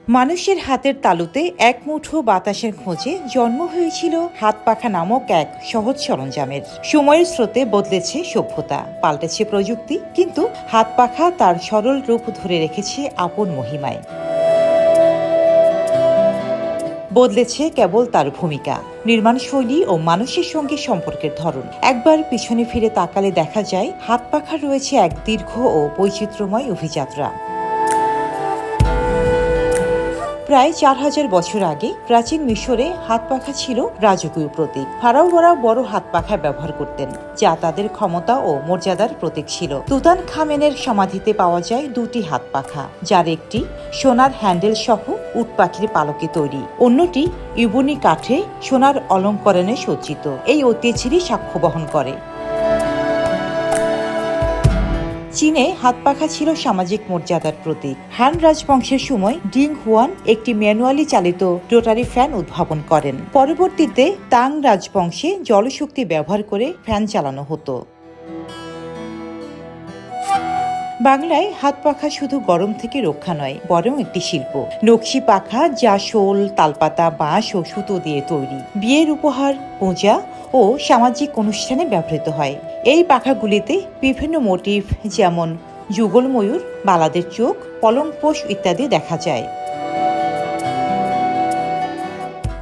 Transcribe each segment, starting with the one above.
মানুষের হাতের তালুতে এক মুঠো বাতাসের খোঁজে জন্ম হয়েছিল হাত পাখা নামক এক সহজ সরঞ্জামের। সময়ের স্রোতে বদলেছে সভ্যতা, পাল্টেছে প্রযুক্তি, কিন্তু হাত পাখা তার সরল রূপ ধরে রেখেছে আপন মহিমায়। বদলেছে কেবল তার ভূমিকা, নির্মাণশৈলী ও মানুষের সঙ্গে সম্পর্কের ধরন। একবার পিছনে ফিরে তাকালে দেখা যায় হাত পাখার রয়েছে এক দীর্ঘ ও বৈচিত্র্যময় অভিযাত্রা। প্রায় 4000 বছর আগে প্রাচীন মিশরে হাত পাখা ছিল রাজকীয় প্রতীক। ফারাওরা বড় হাত পাখা ব্যবহার করতেন, যা তাদের ক্ষমতা ও মর্যাদার প্রতীক ছিল। তুতানখামেনের সমাধিতে পাওয়া যায় দুটি হাত পাখা, যার একটি সোনার হ্যান্ডেল সহ উট পাখির পালকে তৈরি, অন্যটি ইবনি কাঠে সোনার অলঙ্করণে সজ্জিত। এই ঐতিহ্যেরই সাক্ষ্য বহন করে। চীনে হাত পাখা ছিল সামাজিক মর্যাদার প্রতীক। হান রাজবংশের সময় ডিং হুয়ান একটি ম্যানুয়ালি চালিত রোটারি ফ্যান উদ্ভাবন করেন। পরবর্তীতে তাং রাজবংশে জলশক্তি ব্যবহার করে ফ্যান চালানো হতো। বাংলায় হাত পাখা শুধু গরম থেকে রক্ষা নয়, বরং একটি শিল্প। নকশি পাখা, যা শোল, তালপাতা, বাঁশ ও সুতো দিয়ে তৈরি, বিয়ের উপহার, পূজা ও সামাজিক অনুষ্ঠানে ব্যবহৃত হয়। এই পাখাগুলিতে বিভিন্ন মোটিভ, যেমন যুগল ময়ূর, বালাদের চোখ, পলংপোষ ইত্যাদি দেখা যায়।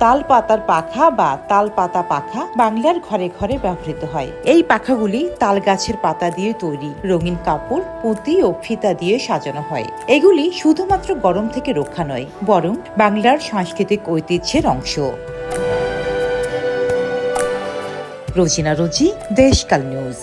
তাল পাতার পাখা বা তাল পাতা পাখা বাংলার ঘরে ঘরে ব্যবহৃত হয়। এই পাখাগুলি তাল গাছের পাতা দিয়ে তৈরি, রঙিন কাপড়, পুঁতি ও ফিতা দিয়ে সাজানো হয়। এগুলি শুধুমাত্র গরম থেকে রক্ষা নয়, বরং বাংলার সাংস্কৃতিক ঐতিহ্যের অংশ। রোজিনা রোজি, দেশকাল নিউজ।